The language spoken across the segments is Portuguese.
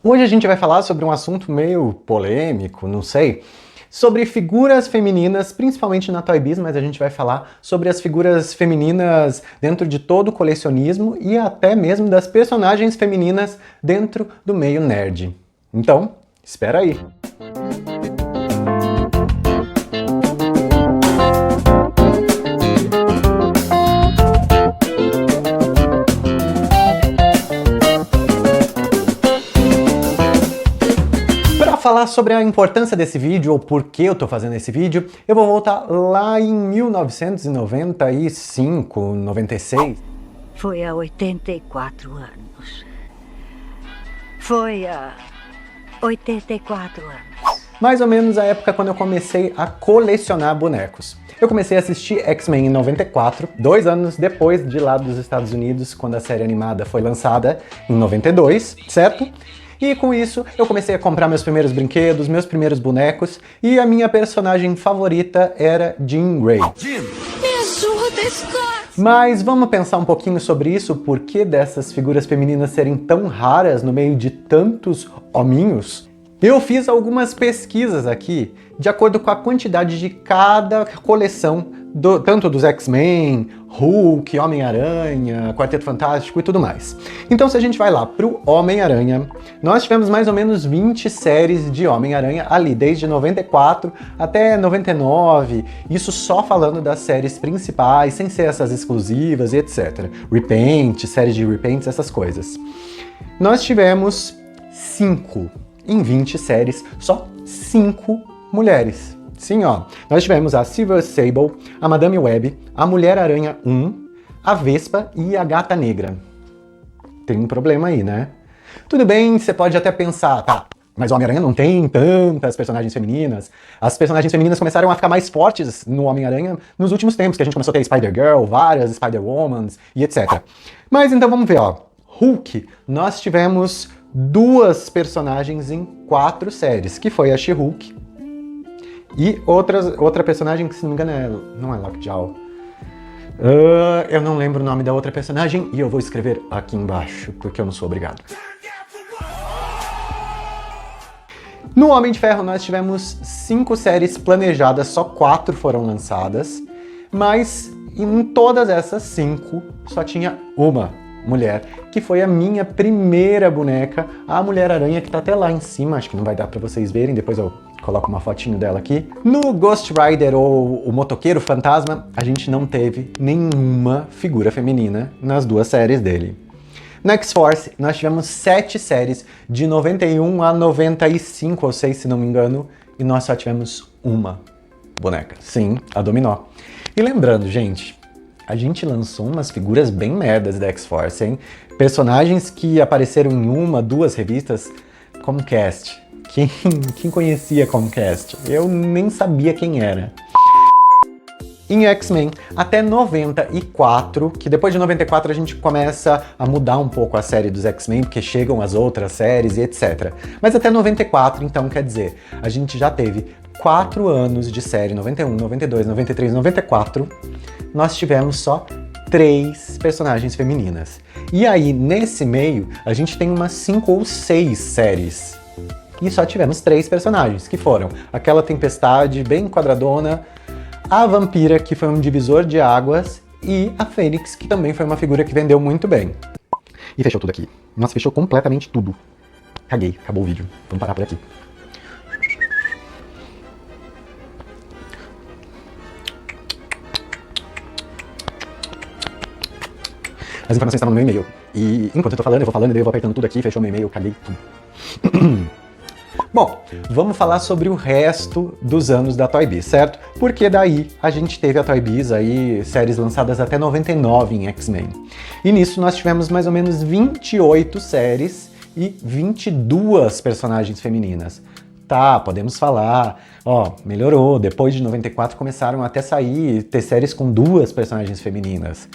Hoje a gente vai falar sobre um assunto meio polêmico, não sei, sobre figuras femininas, principalmente na Toy Biz, mas a gente vai falar sobre as figuras femininas dentro de todo o colecionismo e até mesmo das personagens femininas dentro do meio nerd. Então, espera aí! Falar sobre a importância desse vídeo, ou por que eu tô fazendo esse vídeo, eu vou voltar lá em 1995, 96. Foi há 84 anos. Foi há 84 anos. Mais ou menos a época quando eu comecei a colecionar bonecos. Eu comecei a assistir X-Men em 94, 2 anos depois de lá dos Estados Unidos, quando a série animada foi lançada em 92, certo? E com isso, eu comecei a comprar meus primeiros brinquedos, meus primeiros bonecos, e a minha personagem favorita era Jean Grey. Me ajuda, Scott! Mas vamos pensar um pouquinho sobre isso, o porquê dessas figuras femininas serem tão raras no meio de tantos hominhos? Eu fiz algumas pesquisas aqui, de acordo com a quantidade de cada coleção, tanto dos X-Men, Hulk, Homem-Aranha, Quarteto Fantástico e tudo mais. Então se a gente vai lá pro Homem-Aranha, nós tivemos mais ou menos 20 séries de Homem-Aranha ali, desde 94 até 99, isso só falando das séries principais, sem ser essas exclusivas e etc. Repaint, séries de repaints, essas coisas. Nós tivemos 5 em 20 séries, só 5 mulheres. Sim, ó. Nós tivemos a Silver Sable, a Madame Web, a Mulher-Aranha 1, a Vespa e a Gata Negra. Tem um problema aí, né? Tudo bem, você pode até pensar, tá, mas o Homem-Aranha não tem tantas personagens femininas. As personagens femininas começaram a ficar mais fortes no Homem-Aranha nos últimos tempos, que a gente começou a ter Spider-Girl, várias Spider-Womans e etc. Mas então vamos ver, ó. Hulk, nós tivemos 2 personagens em 4 séries, que foi a She-Hulk e outra personagem que, se não me engano, não é Lockjaw. Eu não lembro o nome da outra personagem e eu vou escrever aqui embaixo, porque eu não sou obrigado. No Homem de Ferro nós tivemos 5 séries planejadas, só 4 foram lançadas, mas em todas essas 5 só tinha uma mulher, que foi a minha primeira boneca, a Mulher-Aranha, que tá até lá em cima, acho que não vai dar pra vocês verem, depois eu coloco uma fotinho dela aqui. No Ghost Rider, ou o Motoqueiro Fantasma, a gente não teve nenhuma figura feminina nas 2 séries dele. No X-Force, nós tivemos 7 séries, de 91 a 95, ou 6, se não me engano, e nós só tivemos uma boneca. Sim, a Dominó. E lembrando, gente, a gente lançou umas figuras bem merdas da X-Force, hein? Personagens que apareceram em 1, 2 revistas, Comcast. Quem conhecia Comcast? Eu nem sabia quem era. Em X-Men, até 94, que depois de 94 a gente começa a mudar um pouco a série dos X-Men, porque chegam as outras séries e etc. Mas até 94, então, quer dizer, a gente já teve 4 anos de série, 91, 92, 93, 94, nós tivemos só 3 personagens femininas. E aí, nesse meio, a gente tem umas 5 ou 6 séries. E só tivemos 3 personagens, que foram aquela Tempestade bem quadradona, a Vampira, que foi um divisor de águas, e a Fênix, que também foi uma figura que vendeu muito bem. E fechou tudo aqui. Nossa, fechou completamente tudo. Caguei, acabou o vídeo. Vamos parar por aqui. As informações estavam no meu e-mail. E enquanto eu tô falando, eu vou apertando tudo aqui, fechou meu e-mail, caguei tudo. Bom, vamos falar sobre o resto dos anos da Toy Biz, certo? Porque daí a gente teve a Toy Biz aí, séries lançadas até 99 em X-Men. E nisso nós tivemos mais ou menos 28 séries e 22 personagens femininas. Tá, podemos falar, ó, melhorou, depois de 94 começaram até sair, ter séries com 2 personagens femininas.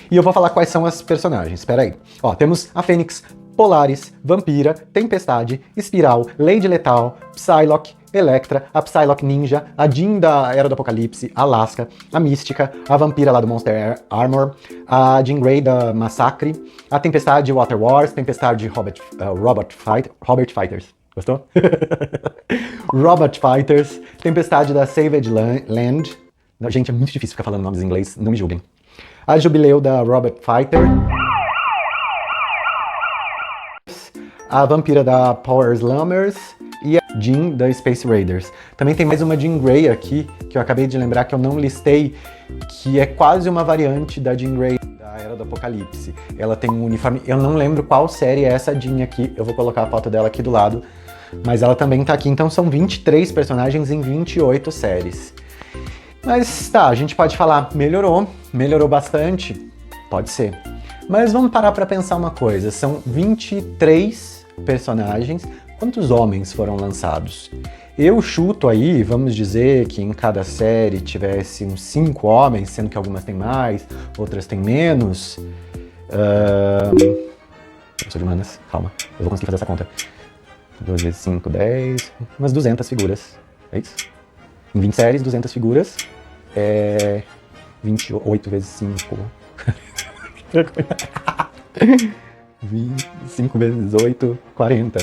E eu vou falar quais são as personagens, espera aí. Ó, temos a Fênix, Polaris, Vampira, Tempestade, Espiral, Lady Lethal, Psylocke, Elektra, a Psylocke Ninja, a Jean da Era do Apocalipse, Alaska, a Mística, a Vampira lá do Monster Armor, a Jean Grey da Massacre, a Tempestade Water Wars, Tempestade Robot Fighters. Gostou? Robot Fighters, Tempestade da Savage Land. Não, gente, é muito difícil ficar falando nomes em inglês, não me julguem. A Jubileu da Robot Fighter. A Vampira da Power Slammers e a Jean da Space Raiders. Também tem mais uma Jean Grey aqui, que eu acabei de lembrar que eu não listei, que é quase uma variante da Jean Grey da Era do Apocalipse. Ela tem um uniforme, eu não lembro qual série é essa Jean aqui, eu vou colocar a foto dela aqui do lado, mas ela também tá aqui, então são 23 personagens em 28 séries. Mas tá, a gente pode falar, melhorou bastante, pode ser. Mas vamos parar pra pensar uma coisa, são 23 personagens, quantos homens foram lançados? Eu chuto aí, vamos dizer que em cada série tivesse uns 5 homens, sendo que algumas têm mais, outras têm menos. Eu sou de humanas, calma, eu vou conseguir fazer essa conta. 2 vezes 5, 10, umas 200 figuras, é isso? Em 20 séries, 200 figuras, 28 vezes 5... 25 vezes 8, 40.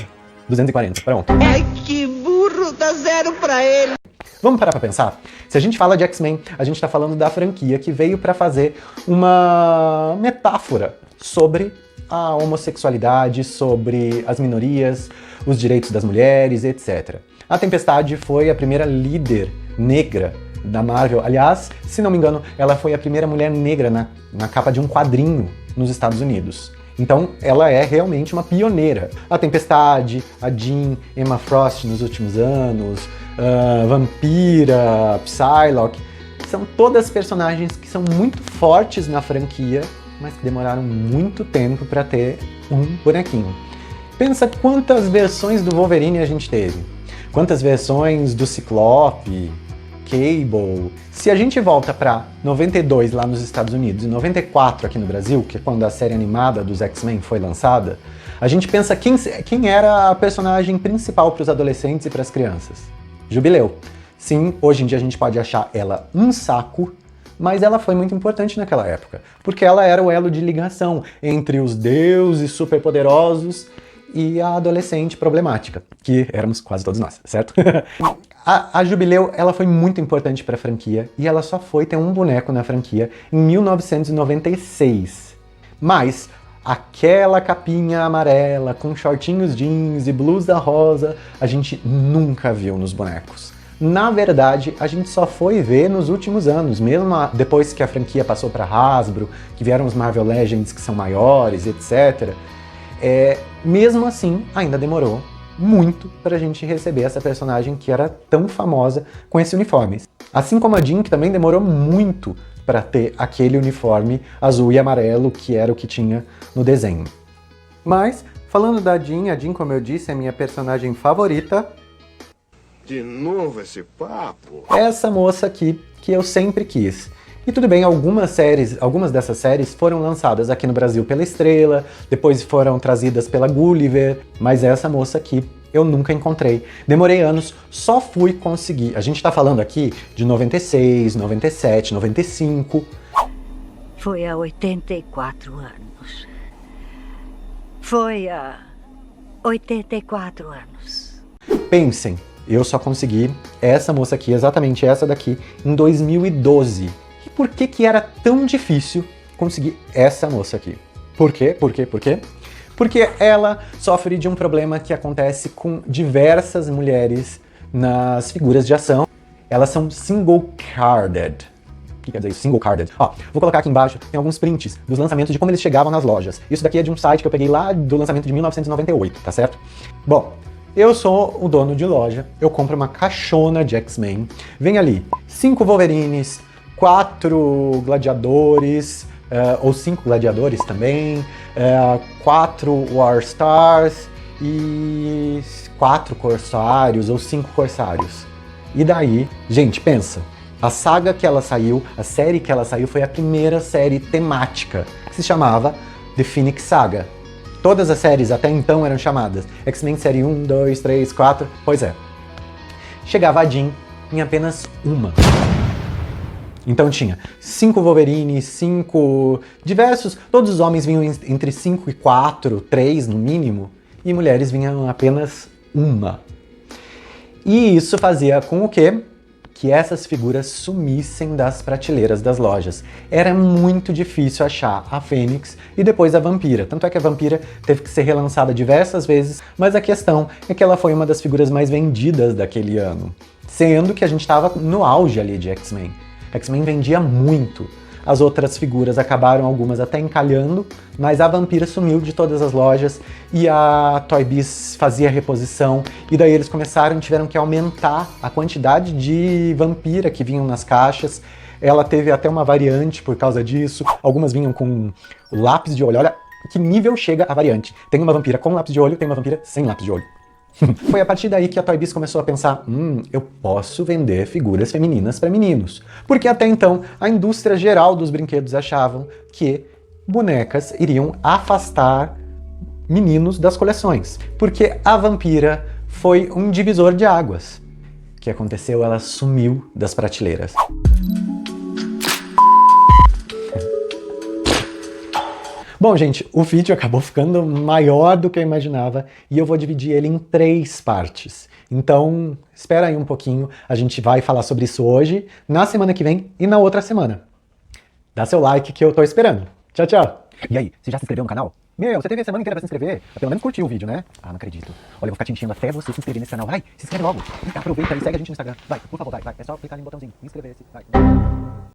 240, pronto. Ai, que burro, dá 0 pra ele. Vamos parar pra pensar? Se a gente fala de X-Men, a gente tá falando da franquia que veio pra fazer uma metáfora sobre a homossexualidade, sobre as minorias, os direitos das mulheres, etc. A Tempestade foi a primeira líder negra da Marvel. Aliás, se não me engano, ela foi a primeira mulher negra na capa de um quadrinho nos Estados Unidos. Então, ela é realmente uma pioneira. A Tempestade, a Jean, Emma Frost nos últimos anos, Vampira, Psylocke, são todas personagens que são muito fortes na franquia, mas que demoraram muito tempo para ter um bonequinho. Pensa quantas versões do Wolverine a gente teve. Quantas versões do Ciclope, Cable. Se a gente volta para 92 lá nos Estados Unidos e 94 aqui no Brasil, que é quando a série animada dos X-Men foi lançada, a gente pensa quem era a personagem principal para os adolescentes e para as crianças. Jubileu. Sim, hoje em dia a gente pode achar ela um saco, mas ela foi muito importante naquela época, porque ela era o elo de ligação entre os deuses superpoderosos e a adolescente problemática, que éramos quase todos nós, certo? A Jubileu, ela foi muito importante para a franquia e ela só foi ter um boneco na franquia em 1996. Mas aquela capinha amarela com shortinhos jeans e blusa rosa, a gente nunca viu nos bonecos. Na verdade, a gente só foi ver nos últimos anos, mesmo depois que a franquia passou para Hasbro, que vieram os Marvel Legends que são maiores, etc. Mesmo assim, ainda demorou muito para a gente receber essa personagem que era tão famosa com esse uniforme. Assim como a Jean, que também demorou muito para ter aquele uniforme azul e amarelo que era o que tinha no desenho. Mas, falando da Jean, a Jean, como eu disse, é minha personagem favorita. De novo esse papo? Essa moça aqui, que eu sempre quis. E tudo bem, algumas dessas séries foram lançadas aqui no Brasil pela Estrela, depois foram trazidas pela Gulliver, mas essa moça aqui eu nunca encontrei. Demorei anos, só fui conseguir. A gente tá falando aqui de 96, 97, 95. Foi há 84 anos. Foi há 84 anos. Pensem, eu só consegui essa moça aqui, exatamente essa daqui, em 2012. E por que era tão difícil conseguir essa moça aqui? Por quê? Porque ela sofre de um problema que acontece com diversas mulheres nas figuras de ação. Elas são single-carded. O que quer dizer isso? Single-carded. Ó, vou colocar aqui embaixo, tem alguns prints dos lançamentos de como eles chegavam nas lojas. Isso daqui é de um site que eu peguei lá do lançamento de 1998, tá certo? Bom, eu sou o dono de loja, eu compro uma caixona de X-Men, vem ali 5 Wolverines, 4 gladiadores, ou 5 gladiadores também, 4 War Stars e 4 corsários ou 5 corsários. E daí, gente, pensa, a saga que ela saiu, a série que ela saiu foi a primeira série temática, que se chamava The Phoenix Saga. todas as séries até então eram chamadas X-Men série 1, 2, 3, 4, pois é. Chegava a Jean em apenas uma. Então tinha 5 Wolverine, 5 diversos, todos os homens vinham entre 5 e 4, 3 no mínimo, e mulheres vinham apenas uma. E isso fazia com o quê? Que essas figuras sumissem das prateleiras das lojas. Era muito difícil achar a Fênix e depois a Vampira. Tanto é que a Vampira teve que ser relançada diversas vezes, mas a questão é que ela foi uma das figuras mais vendidas daquele ano. Sendo que a gente estava no auge ali de X-Men. X-Men vendia muito. As outras figuras acabaram algumas até encalhando, mas a Vampira sumiu de todas as lojas e a Toy Biz fazia reposição, e daí eles tiveram que aumentar a quantidade de Vampira que vinham nas caixas. Ela teve até uma variante por causa disso, algumas vinham com lápis de olho. Olha que nível chega a variante. Tem uma Vampira com lápis de olho, tem uma Vampira sem lápis de olho. Foi a partir daí que a Toy Biz começou a pensar, eu posso vender figuras femininas para meninos. Porque até então, a indústria geral dos brinquedos achavam que bonecas iriam afastar meninos das coleções. Porque a Vampira foi um divisor de águas. O que aconteceu? Ela sumiu das prateleiras. Bom, gente, o vídeo acabou ficando maior do que eu imaginava e eu vou dividir ele em 3 partes. Então, espera aí um pouquinho, a gente vai falar sobre isso hoje, na semana que vem e na outra semana. Dá seu like que eu tô esperando. Tchau, tchau! E aí, você já se inscreveu no canal? Meu, você teve a semana inteira pra se inscrever? Pelo menos curtiu o vídeo, né? Ah, não acredito. Olha, eu vou ficar te enchendo até você se inscrever nesse canal. Vai, se inscreve logo. Aproveita e segue a gente no Instagram. Vai, por favor, vai. É só clicar ali no botãozinho, inscrever-se. Vai.